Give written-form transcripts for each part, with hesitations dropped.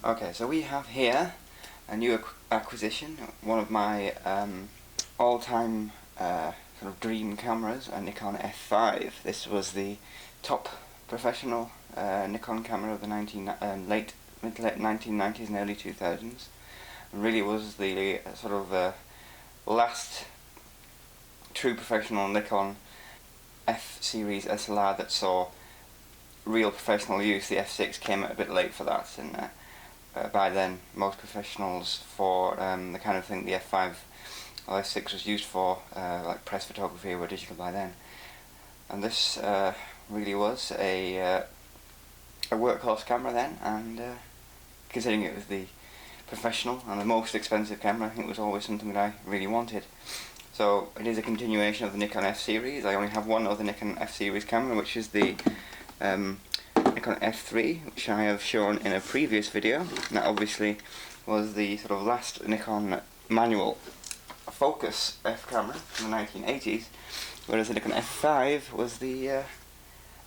Okay, so we have here a new acquisition, one of my all-time sort of dream cameras, a Nikon F5. This was the top professional Nikon camera of the mid to late 1990s and early 2000s. It really was the sort of last true professional Nikon F series SLR that saw real professional use. The F6 came out a bit late for that, and by then most professionals for the kind of thing the F5 or F6 was used for, like press photography, were digital by then. And this really was a workhorse camera then, and considering it was the professional and the most expensive camera, I think it was always something that I really wanted. So it is a continuation of the Nikon F series. I only have one other Nikon F series camera, which is the Nikon F3, which I have shown in a previous video. And that obviously was the sort of last Nikon manual focus F camera from the 1980s, whereas the Nikon F5 was the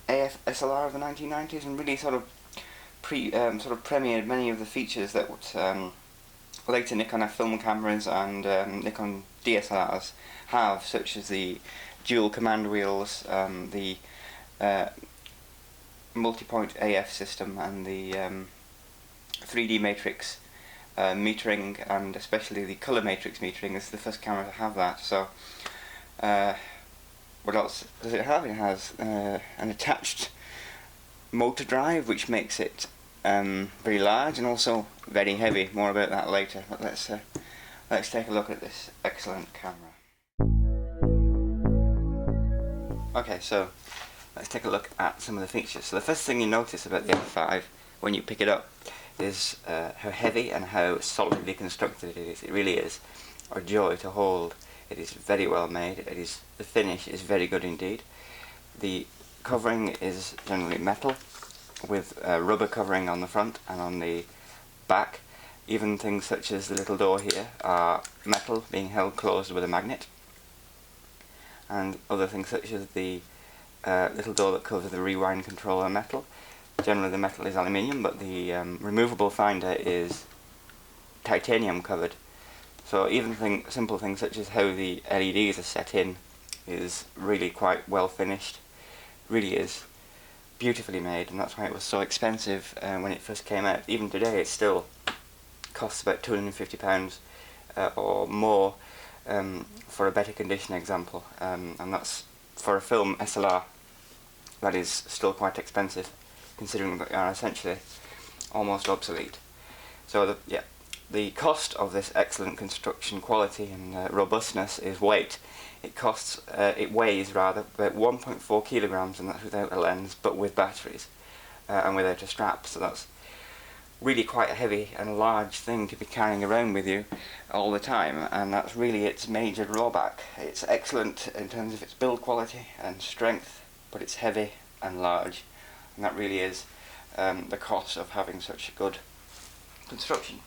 AF SLR of the 1990s, and really sort of premiered many of the features that later Nikon F film cameras and Nikon DSLRs have, such as the dual command wheels, the multi-point AF system, and the 3D matrix metering, and especially the colour matrix metering. This is the first camera to have that. So what else does it have? It has an attached motor drive, which makes it very large and also very heavy. More about that later, but let's take a look at this excellent camera. Okay, so let's take a look at some of the features. So the first thing you notice about the F5 when you pick it up is how heavy and how solidly constructed it is. It really is a joy to hold. It is very well made. The finish is very good indeed. The covering is generally metal, with rubber covering on the front and on the back. Even things such as the little door here are metal, being held closed with a magnet. And other things such as the little door that covers the rewind controller metal. Generally the metal is aluminium, but the removable finder is titanium covered. So even simple things such as how the LEDs are set in is really quite well finished. Really is beautifully made, and that's why it was so expensive when it first came out. Even today it still costs about £250 or more for a better condition example, and that's for a film SLR. That is still quite expensive, considering that they are essentially almost obsolete. So the cost of this excellent construction quality and robustness is weight. It weighs rather about 1.4 kilograms, and that's without a lens, but with batteries and without a strap. So that's really quite a heavy and large thing to be carrying around with you all the time, and that's really its major drawback. It's excellent in terms of its build quality and strength, but it's heavy and large, and that really is the cost of having such a good construction.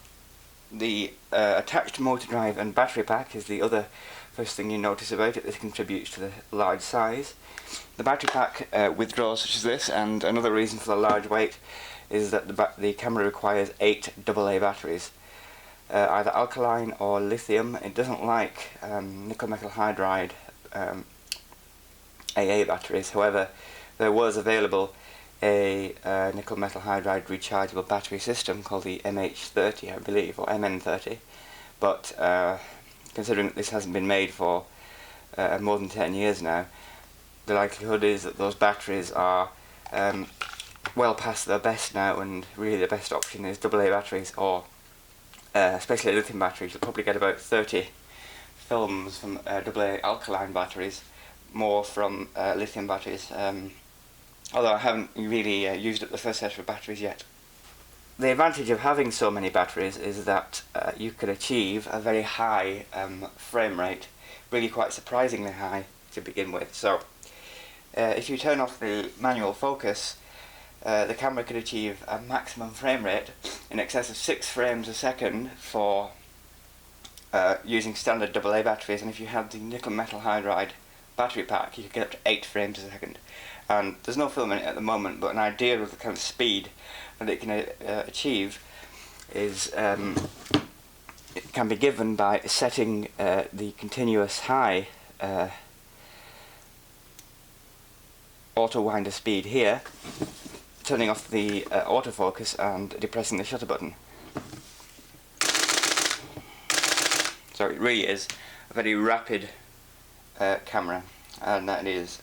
The attached motor drive and battery pack is the other first thing you notice about it. This contributes to the large size. The battery pack withdraws such as this, and another reason for the large weight is that the camera requires 8 AA batteries, either alkaline or lithium. It doesn't like nickel metal hydride AA batteries. However, there was available a nickel metal hydride rechargeable battery system called the MH30, I believe, or MN30, but considering that this hasn't been made for more than 10 years now, the likelihood is that those batteries are well past their best now, and really the best option is AA batteries, or especially lithium batteries. You'll probably get about 30 films from AA alkaline batteries, more from lithium batteries, although I haven't really used up the first set of batteries yet. The advantage of having so many batteries is that you could achieve a very high frame rate, really quite surprisingly high to begin with. So if you turn off the manual focus, the camera could achieve a maximum frame rate in excess of 6 frames a second for using standard AA batteries, and if you had the nickel metal hydride battery pack, you could get up to 8 frames a second. And there's no film in it at the moment, but an idea of the kind of speed that it can achieve is it can be given by setting the continuous high auto winder speed here, turning off the autofocus and depressing the shutter button. So it really is a very rapid camera, and that is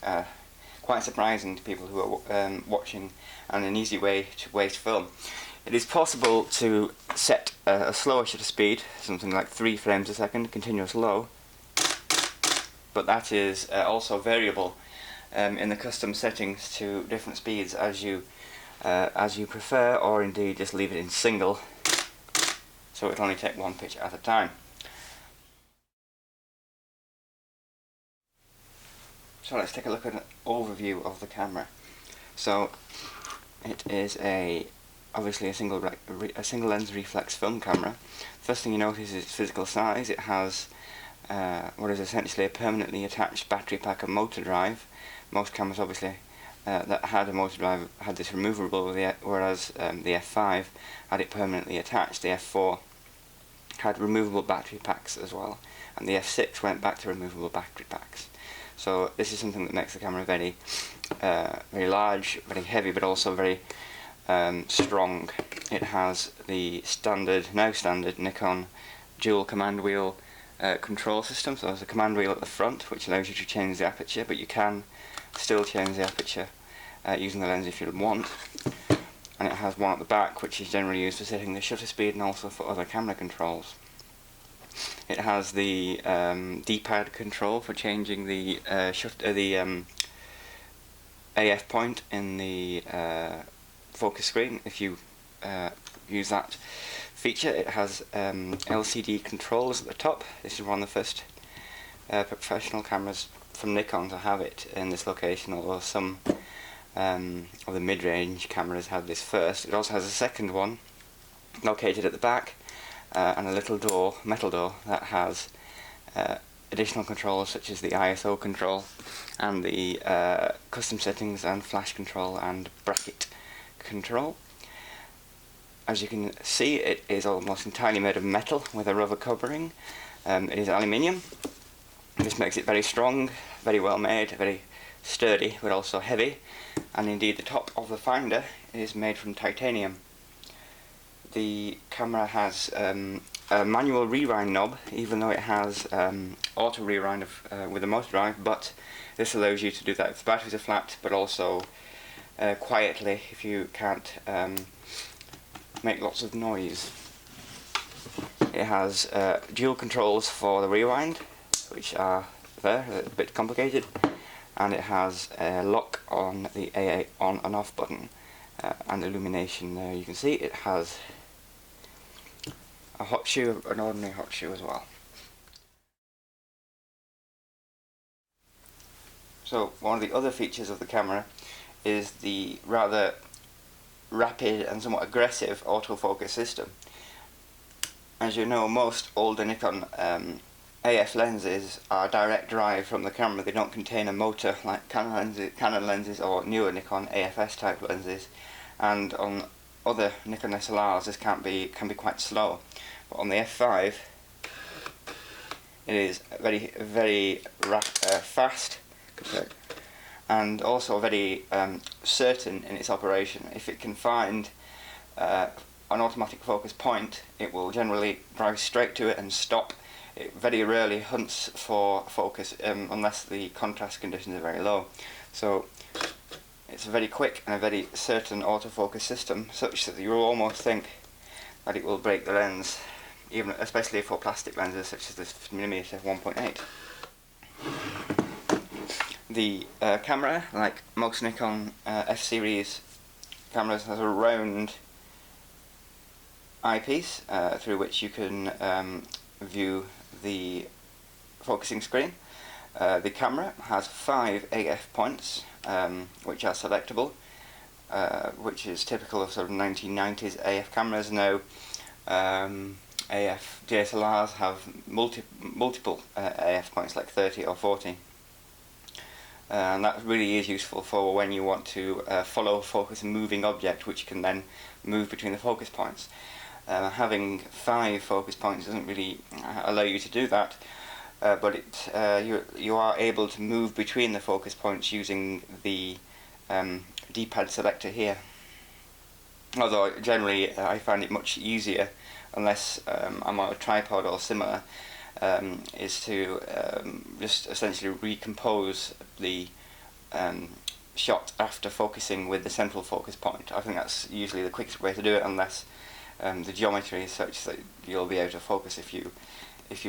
quite surprising to people who are watching, and an easy way to waste film. It is possible to set a slower shutter speed, something like 3 frames a second, continuous low, but that is also variable in the custom settings to different speeds as you prefer, or indeed just leave it in single, so it'll only take one picture at a time. So let's take a look at an overview of the camera. So it is obviously a single lens reflex film camera. First thing you notice is its physical size. It has what is essentially a permanently attached battery pack and motor drive. Most cameras obviously that had a motor drive had this removable, whereas the F5 had it permanently attached. The F4 had removable battery packs as well, and the F6 went back to removable battery packs. So this is something that makes the camera very large, very heavy, but also very strong. It has the now standard Nikon dual command wheel control system. So there's a command wheel at the front which allows you to change the aperture, but you can still change the aperture using the lens if you want. And it has one at the back which is generally used for setting the shutter speed and also for other camera controls. It has the D-pad control for changing the AF point in the focus screen if you use that feature. It has LCD controls at the top. This is one of the first professional cameras from Nikon to have it in this location, although some of the mid-range cameras had this first. It also has a second one located at the back, and a little metal door that has additional controls such as the ISO control and the custom settings and flash control and bracket control. As you can see, it is almost entirely made of metal with a rubber covering. It is aluminium. This makes it very strong, very well made, very sturdy, but also heavy. And indeed the top of the finder is made from titanium. The camera has a manual rewind knob, even though it has auto rewind with a motor drive, but this allows you to do that if the batteries are flat, but also quietly if you can't make lots of noise. It has dual controls for the rewind, which are a bit complicated, and it has a lock on the AA on and off button and illumination there. You can see it has a hot shoe, an ordinary hot shoe as well. So one of the other features of the camera is the rather rapid and somewhat aggressive autofocus system. As you know, most older Nikon AF lenses are direct drive from the camera. They don't contain a motor like Canon lenses or newer Nikon AFS type lenses, and on other Nikon SLRs this can be quite slow. But on the F5 it is very fast and also very certain in its operation. If it can find an automatic focus point, it will generally drive straight to it and stop. It very rarely hunts for focus unless the contrast conditions are very low. So it's a very quick and a very certain autofocus system, such that you will almost think that it will break the lens, even especially for plastic lenses such as this 1.8 mm. The camera, like most Nikon F series cameras, has a round eyepiece through which you can view the focusing screen. The camera has 5 AF points which are selectable, which is typical of sort of 1990s AF cameras. Now AF DSLRs have multiple AF points, like 30 or 40. And that really is useful for when you want to follow focus a moving object, which can then move between the focus points. Having 5 focus points doesn't really allow you to do that, but you are able to move between the focus points using the D-pad selector here. Although generally I find it much easier, unless I'm on a tripod or similar, is to just essentially recompose the shot after focusing with the central focus point. I think that's usually the quickest way to do it, unless the geometry is such that you'll be able to focus if you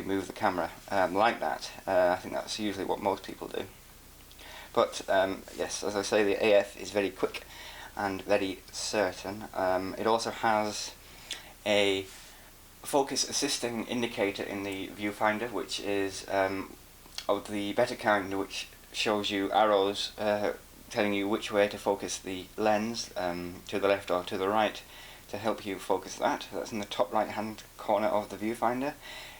move the camera like that. I think that's usually what most people do. But yes, as I say, the AF is very quick and very certain. It also has a focus assisting indicator in the viewfinder, which is of the better kind, which shows you arrows telling you which way to focus the lens, to the left or to the right, to help you focus that. That's in the top right hand corner of the viewfinder.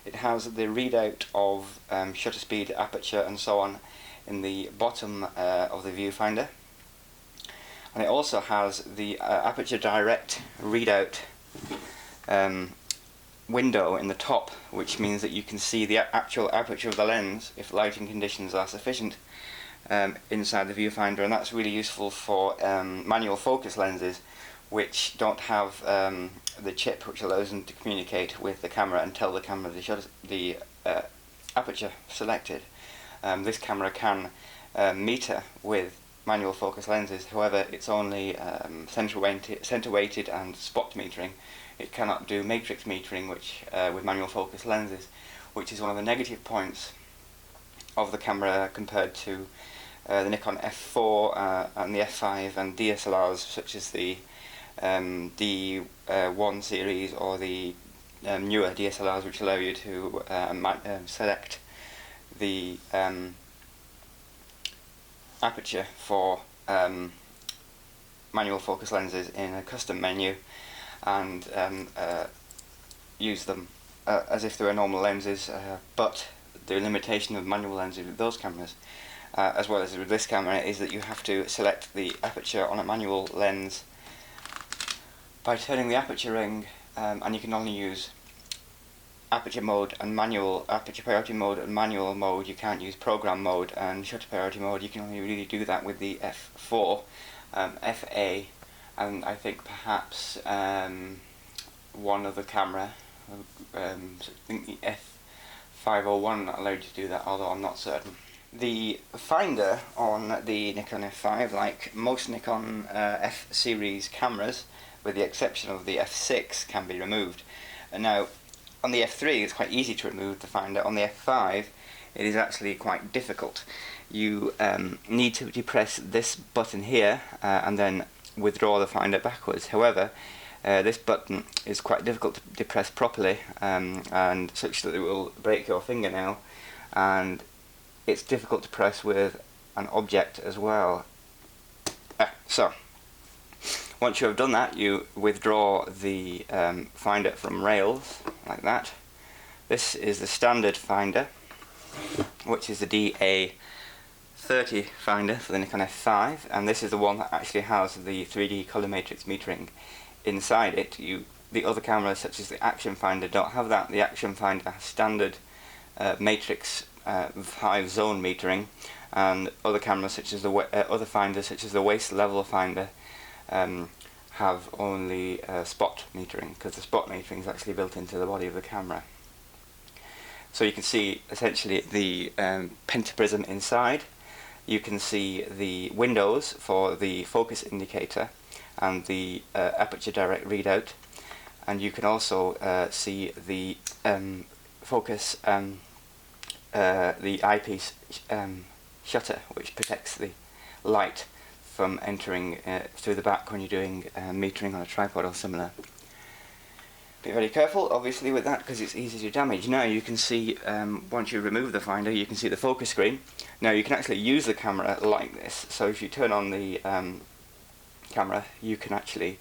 It has the readout of shutter speed, aperture and so on in the bottom of the viewfinder. And it also has the aperture direct readout window in the top, which means that you can see the actual aperture of the lens if lighting conditions are sufficient inside the viewfinder, and that's really useful for manual focus lenses which don't have the chip which allows them to communicate with the camera and tell the camera the aperture selected. This camera can meter with manual focus lenses, however it's only center weighted and spot metering. It cannot do matrix metering, which with manual focus lenses, which is one of the negative points of the camera compared to the Nikon F4 and the F5 and DSLRs such as the D1 series or the newer DSLRs, which allow you to select the aperture for manual focus lenses in a custom menu and use them as if they were normal lenses, but the limitation of manual lenses with those cameras, as well as with this camera, is that you have to select the aperture on a manual lens by turning the aperture ring, and you can only use aperture mode and manual, aperture priority mode and manual mode. You can't use program mode and shutter priority mode. You can only really do that with the F4, FA, and I think perhaps one other camera. I think the F501 allowed you to do that, although I'm not certain. The finder on the Nikon F5, like most Nikon F series cameras, with the exception of the F6, can be removed. And now, on the F3 it's quite easy to remove the finder. On the F5 it is actually quite difficult. You need to depress this button here and then withdraw the finder backwards. However, this button is quite difficult to depress properly, and such that it will break your fingernail, and it's difficult to press with an object as well. So, once you have done that, you withdraw the finder from rails, like that. This is the standard finder, which is the DA30 finder for the Nikon F5, and this is the one that actually has the 3D color matrix metering inside it. The other cameras, such as the action finder, don't have that. The action finder has standard matrix 5 zone metering, and other cameras, such as the other finders, such as the waist level finder, have only spot metering, because the spot metering is actually built into the body of the camera. So you can see essentially the pentaprism inside. You can see the windows for the focus indicator and the aperture direct readout, and you can also see the focus, the eyepiece shutter, which protects the light from entering through the back when you're doing metering on a tripod or similar. Be very careful, obviously, with that, because it's easy to damage. Now you can see, once you remove the finder, you can see the focus screen. Now you can actually use the camera like this. So if you turn on the camera, you can actually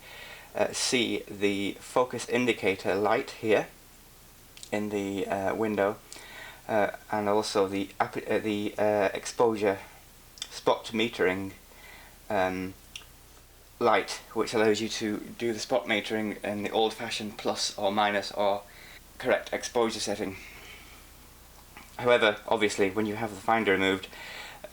see the focus indicator light here in the window, and also the exposure spot metering light, which allows you to do the spot metering in the old-fashioned plus or minus or correct exposure setting. However, obviously, when you have the finder removed,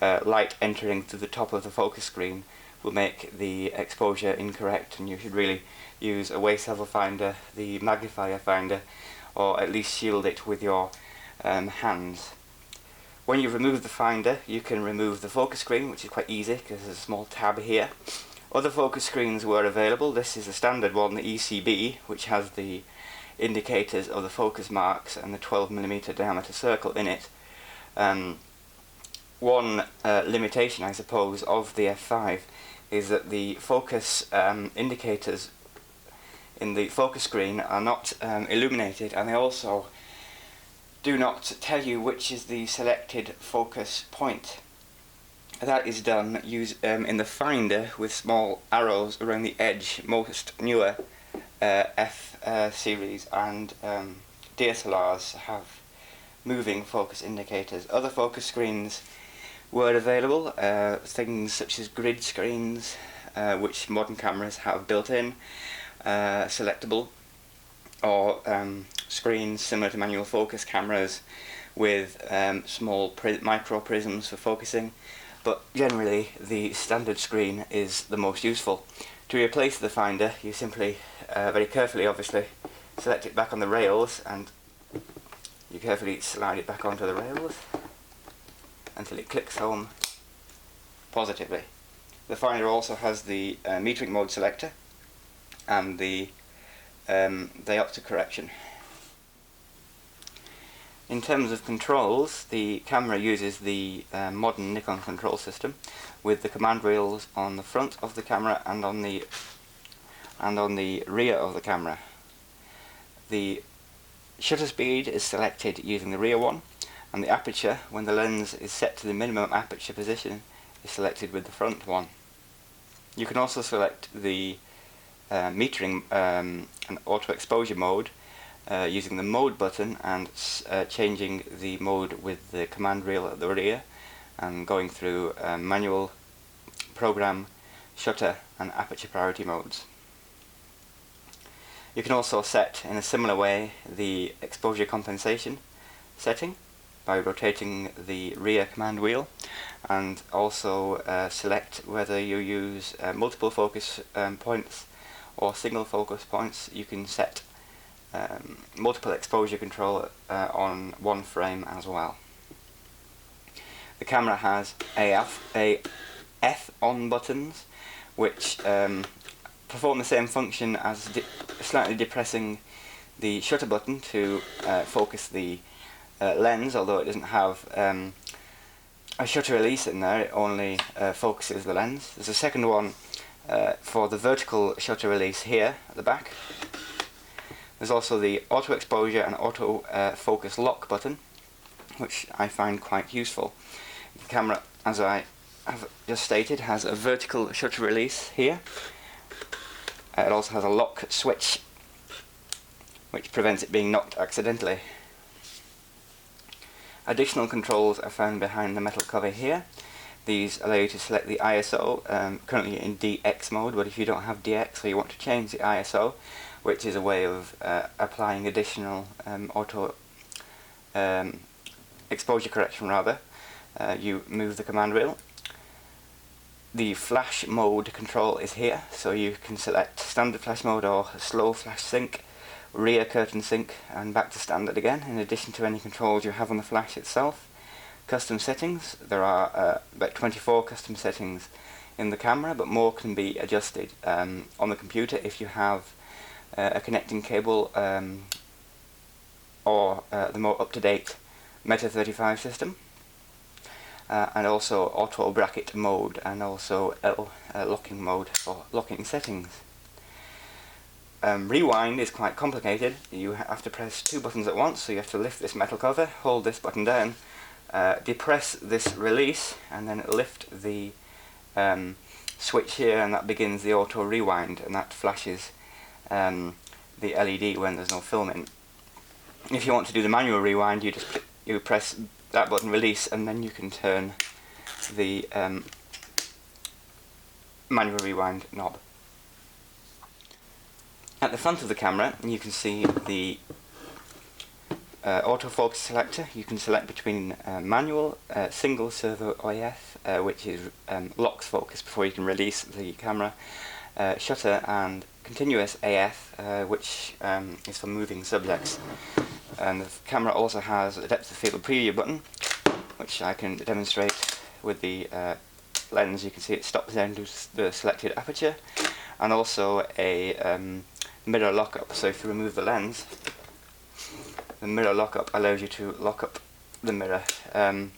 light entering through the top of the focus screen will make the exposure incorrect, and you should really use a waist level finder, the magnifier finder, or at least shield it with your hands. When you remove the finder, you can remove the focus screen, which is quite easy because there's a small tab here. Other focus screens were available. This is the standard one, the ECB, which has the indicators of the focus marks and the 12mm diameter circle in it. One limitation, I suppose, of the F5 is that the focus indicators in the focus screen are not illuminated, and they also do not tell you which is the selected focus point. That is done in the finder with small arrows around the edge. Most newer F series and DSLRs have moving focus indicators. Other focus screens were available, things such as grid screens, which modern cameras have built in, selectable, or screens similar to manual focus cameras with small micro prisms for focusing, but generally the standard screen is the most useful. To replace the finder, you simply, very carefully obviously, select it back on the rails, and you carefully slide it back onto the rails until it clicks home positively. The finder also has the metering mode selector and the diopter correction. In terms of controls, the camera uses the modern Nikon control system with the command rails on the front of the camera and on the rear of the camera. The shutter speed is selected using the rear one, and the aperture, when the lens is set to the minimum aperture position, is selected with the front one. You can also select the metering and auto exposure mode using the mode button and changing the mode with the command rail at the rear, and going through manual, program, shutter and aperture priority modes. You can also set in a similar way the exposure compensation setting by rotating the rear command wheel, and also select whether you use multiple focus points or single focus points. You can set multiple exposure control on one frame as well. The camera has AF on buttons, which perform the same function as slightly depressing the shutter button to focus the lens, although it doesn't have a shutter release in there. It only focuses the lens. There's a second one for the vertical shutter release here at the back. There's also the auto exposure and auto focus lock button, which I find quite useful. The camera, as I have just stated, has a vertical shutter release here. It also has a lock switch, which prevents it being knocked accidentally. Additional controls are found behind the metal cover here. These allow you to select the ISO, currently in DX mode, but if you don't have DX or you want to change the ISO, which is a way of applying additional auto exposure correction rather, you move the command rail. The flash mode control is here, so you can select standard flash mode or slow flash sync, rear curtain sync, and back to standard again, in addition to any controls you have on the flash itself. Custom settings, there are about 24 custom settings in the camera, but more can be adjusted on the computer if you have a connecting cable or the more up-to-date Meta 35 system. And also auto bracket mode, and also L locking mode for locking settings. Rewind is quite complicated. You have to press two buttons at once, so you have to lift this metal cover, hold this button down, depress this release, and then lift the switch here, and that begins the auto rewind, and that flashes the LED when there's no film in. If you want to do the manual rewind, you press that button, release, and then you can turn the manual rewind knob. At the front of the camera you can see the autofocus selector. You can select between manual, single servo OIF, which is locks focus before you can release the camera, shutter, and continuous AF, which is for moving subjects. And the camera also has a depth of field preview button, which I can demonstrate with the lens. You can see it stops down to the selected aperture, and also a mirror lockup. So if you remove the lens, the mirror lockup allows you to lock up the mirror, and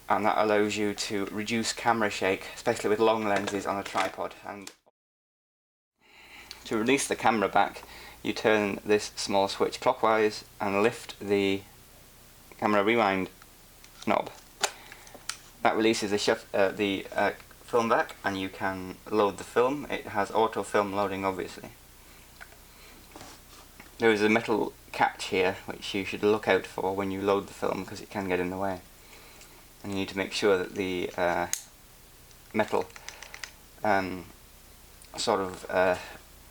that allows you to reduce camera shake, especially with long lenses on a tripod. And to release the camera back, you turn this small switch clockwise and lift the camera rewind knob. That releases the film back, and you can load the film. It has auto film loading, obviously. There is a metal catch here which you should look out for when you load the film, because it can get in the way, and you need to make sure that the metal sort of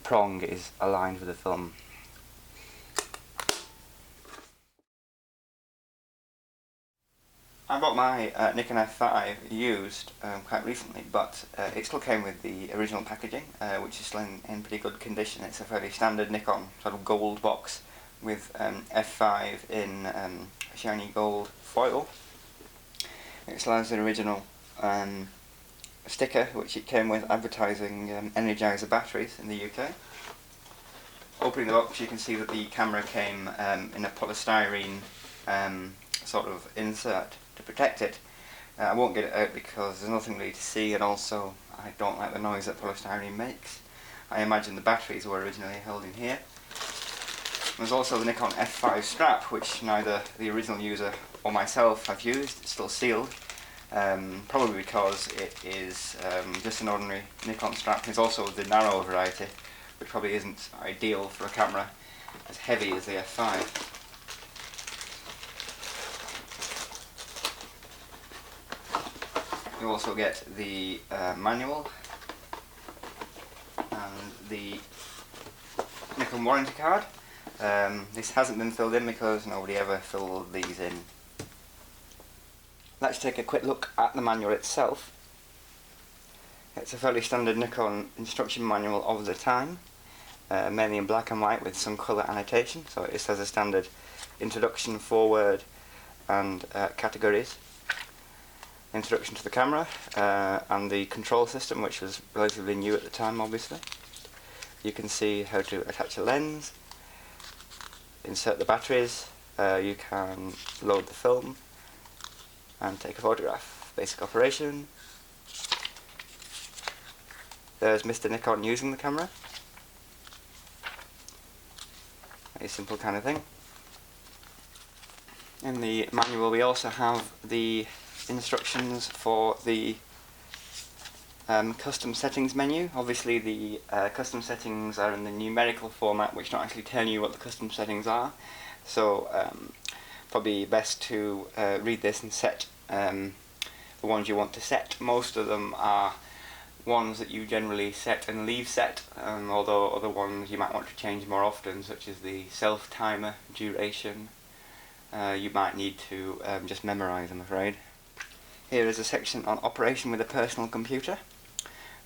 prong is aligned with the film. I bought my Nikon F5 used quite recently, but it still came with the original packaging, which is still in pretty good condition. It's a fairly standard Nikon sort of gold box with F5 in shiny gold foil. It still has the original sticker which it came with, advertising Energizer batteries in the UK. Opening the box, you can see that the camera came in a polystyrene sort of insert to protect it. I won't get it out because there's nothing really to see, and also I don't like the noise that polystyrene makes. I imagine the batteries were originally held in here. There's also the Nikon F5 strap, which neither the original user or myself have used. It's still sealed, probably because it is just an ordinary Nikon strap. There's also the narrow variety, which probably isn't ideal for a camera as heavy as the F5. You also get the manual and the Nikon warranty card. This hasn't been filled in because nobody ever filled these in. Let's take a quick look at the manual itself. It's a fairly standard Nikon instruction manual of the time, mainly in black and white with some colour annotation. So it has a standard introduction, forward, and categories. Introduction to the camera and the control system, which was relatively new at the time, obviously. You can see how to attach a lens, insert the batteries, you can load the film and take a photograph. Basic operation. There's Mr. Nikon using the camera. A simple kind of thing. In the manual we also have the instructions for the custom settings menu. Obviously the custom settings are in the numerical format, which don't actually tell you what the custom settings are, so probably best to read this and set the ones you want to set. Most of them are ones that you generally set and leave set, although other ones you might want to change more often, such as the self timer duration. You might need to just memorize, I'm afraid. Here is a section on operation with a personal computer,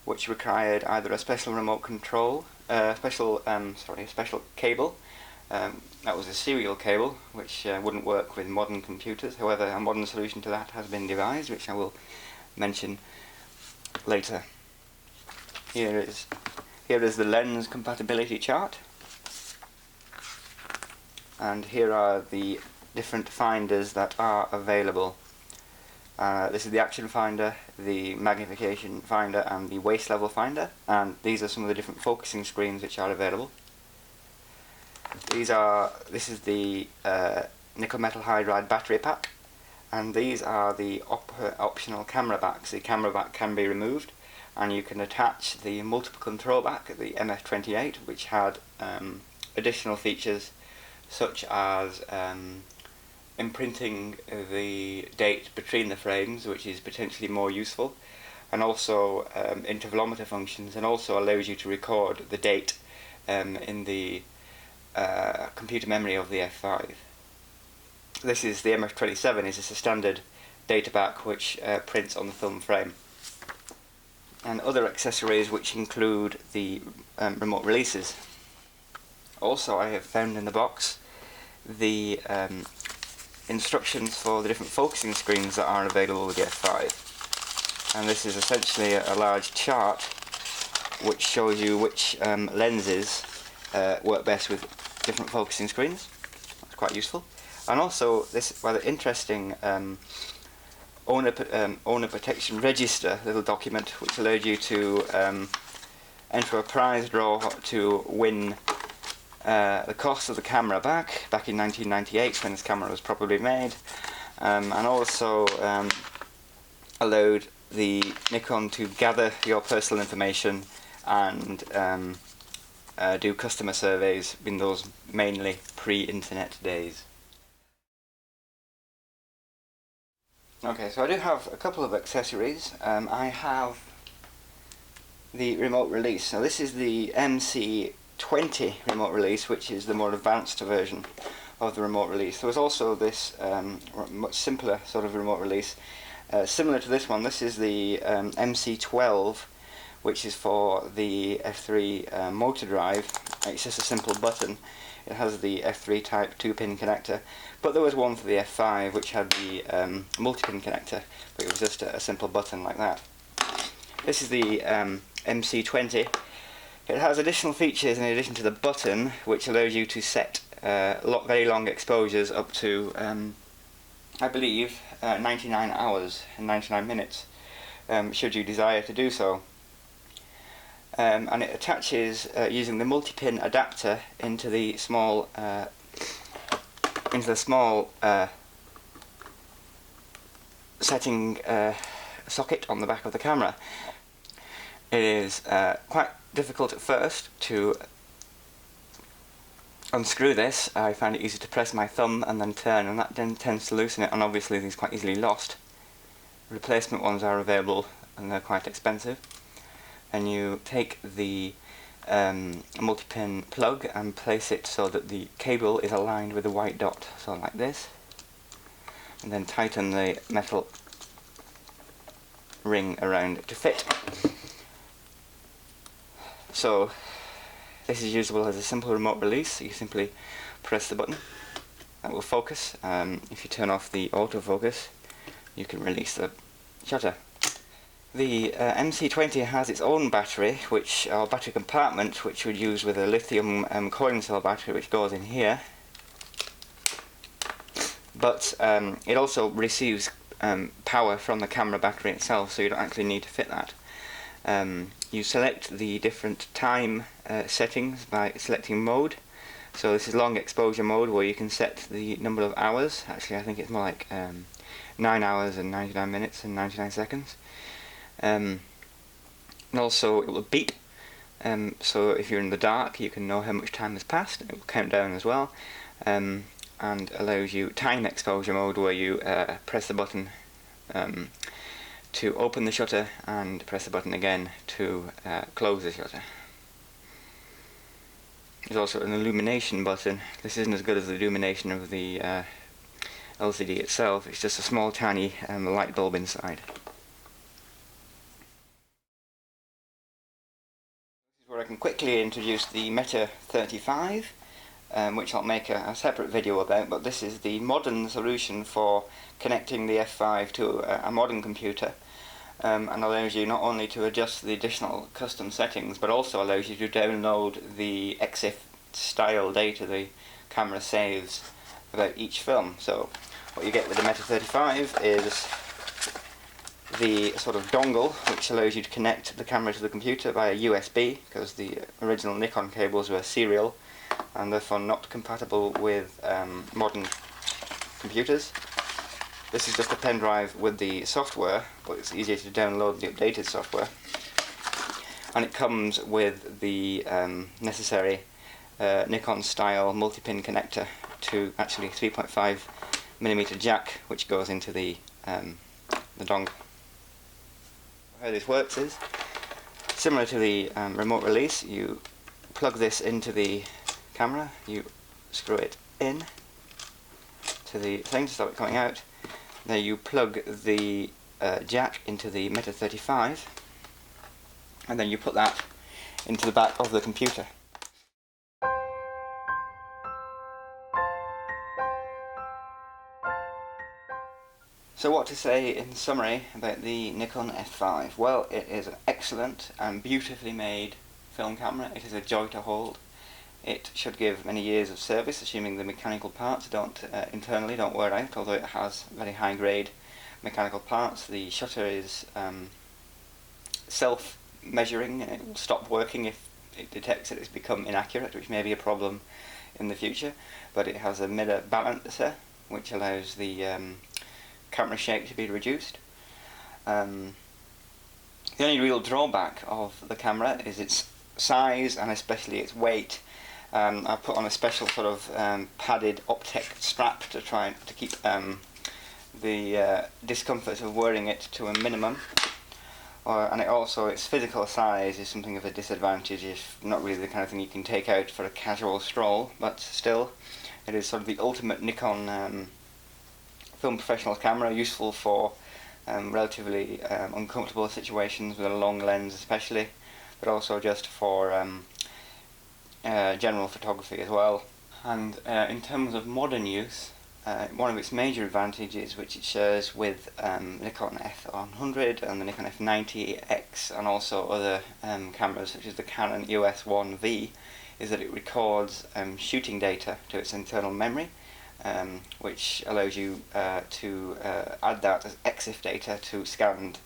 which required either a special remote control, a special cable. That was a serial cable, which wouldn't work with modern computers. However, a modern solution to that has been devised, which I will mention later. Here is the lens compatibility chart, and here are the different finders that are available. This is the action finder, the magnification finder, and the waist level finder, and these are some of the different focusing screens which are available. This is the nickel metal hydride battery pack, and these are the optional camera backs. The camera back can be removed, and you can attach the multiple control back, the MF28, which had additional features such as imprinting the date between the frames, which is potentially more useful, and also intervalometer functions, and also allows you to record the date in the computer memory of the F5. This is the MF27, is just a standard data back which prints on the film frame. And other accessories which include the remote releases. Also, I have found in the box the instructions for the different focusing screens that are available with the F5. And this is essentially a large chart which shows you which lenses work best with different focusing screens. That's quite useful. And also this rather interesting owner protection register little document which allowed you to enter a prize draw to win the cost of the camera back in 1998 when this camera was probably made, and also allowed the Nikon to gather your personal information and do customer surveys in those mainly pre-internet days. Okay, so I do have a couple of accessories. I have the remote release. So this is the MC20 remote release, which is the more advanced version of the remote release. There was also this much simpler sort of remote release, similar to this one. This is the MC12, which is for the F3 motor drive. It's just a simple button. It has the F3 type 2-pin connector, but there was one for the F5 which had the multi-pin connector, but it was just a simple button like that. This is the MC20. It has additional features in addition to the button, which allows you to set very long exposures up to, I believe, 99 hours and 99 minutes, should you desire to do so. And it attaches using the multi-pin adapter into the small setting socket on the back of the camera. It is quite difficult at first to unscrew this. I find it easy to press my thumb and then turn, and that then tends to loosen it, and obviously these are quite easily lost. Replacement ones are available and they're quite expensive. And you take the multi-pin plug and place it so that the cable is aligned with the white dot, so like this, and then tighten the metal ring around it to fit. So this is usable as a simple remote release. You simply press the button, that will focus. If you turn off the autofocus, you can release the shutter. The MC20 has its own battery, or battery compartment, which would use with a lithium coin cell battery, which goes in here. But it also receives power from the camera battery itself, so you don't actually need to fit that. You select the different time settings by selecting mode. So this is long exposure mode, where you can set the number of hours. Actually, I think it's more like 9 hours and 99 minutes and 99 seconds. And also it will beep, so if you're in the dark you can know how much time has passed. It will count down as well, and allows you time exposure mode, where you press the button to open the shutter and press the button again to close the shutter. There's also an illumination button. This isn't as good as the illumination of the LCD itself. It's just a small tiny light bulb inside. Where I can quickly introduce the Meta 35, which I'll make a separate video about, but this is the modern solution for connecting the F5 to a modern computer, and allows you not only to adjust the additional custom settings, but also allows you to download the EXIF style data the camera saves about each film. So what you get with the Meta 35 is the sort of dongle, which allows you to connect the camera to the computer via USB, because the original Nikon cables were serial and therefore not compatible with modern computers. This is just a pen drive with the software, but it's easier to download the updated software. And it comes with the necessary Nikon style multi-pin connector to actually 3.5mm jack, which goes into the dongle. How this works is similar to the remote release. You plug this into the camera, you screw it in to the thing to stop it coming out. Then you plug the jack into the Meta 35, and then you put that into the back of the computer. So what to say in summary about the Nikon F5? Well, it is an excellent and beautifully made film camera. It is a joy to hold. It should give many years of service, assuming the mechanical parts internally don't wear out, although it has very high grade mechanical parts. The shutter is self-measuring, and it will stop working if it detects that it's become inaccurate, which may be a problem in the future. But it has a mirror balancer, which allows the camera shake to be reduced. The only real drawback of the camera is its size and especially its weight. I've put on a special sort of padded optic strap to try to keep the discomfort of wearing it to a minimum. And its physical size is something of a disadvantage, if not really the kind of thing you can take out for a casual stroll, but still it is sort of the ultimate Nikon film professional camera, useful for relatively uncomfortable situations with a long lens especially, but also just for general photography as well. And in terms of modern use, one of its major advantages, which it shares with Nikon F100 and the Nikon F90X and also other cameras such as the Canon EOS 1V, is that it records shooting data to its internal memory, which allows you to add that as EXIF data to scanned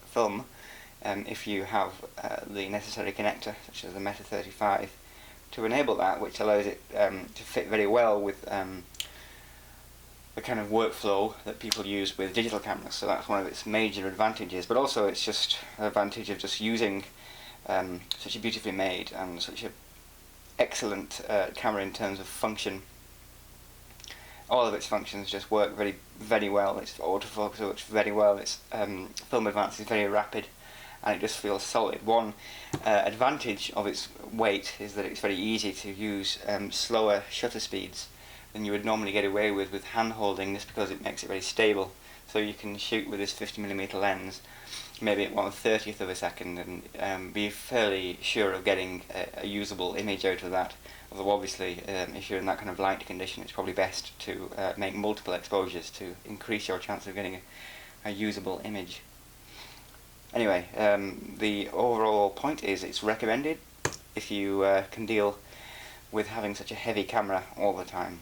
film if you have the necessary connector, such as the Meta 35, to enable that, which allows it to fit very well with the kind of workflow that people use with digital cameras. So that's one of its major advantages, but also it's just an advantage of just using such a beautifully made and such an excellent camera in terms of function. All of its functions just work very, very well. Its autofocus works very well. Its film advance is very rapid, and it just feels solid. One advantage of its weight is that it's very easy to use slower shutter speeds than you would normally get away with hand holding, just because it makes it very stable. So you can shoot with this 50mm lens maybe at 1/30th of a second and be fairly sure of getting a usable image out of that. Although obviously if you're in that kind of light condition, it's probably best to make multiple exposures to increase your chance of getting a usable image. Anyway, the overall point is it's recommended if you can deal with having such a heavy camera all the time.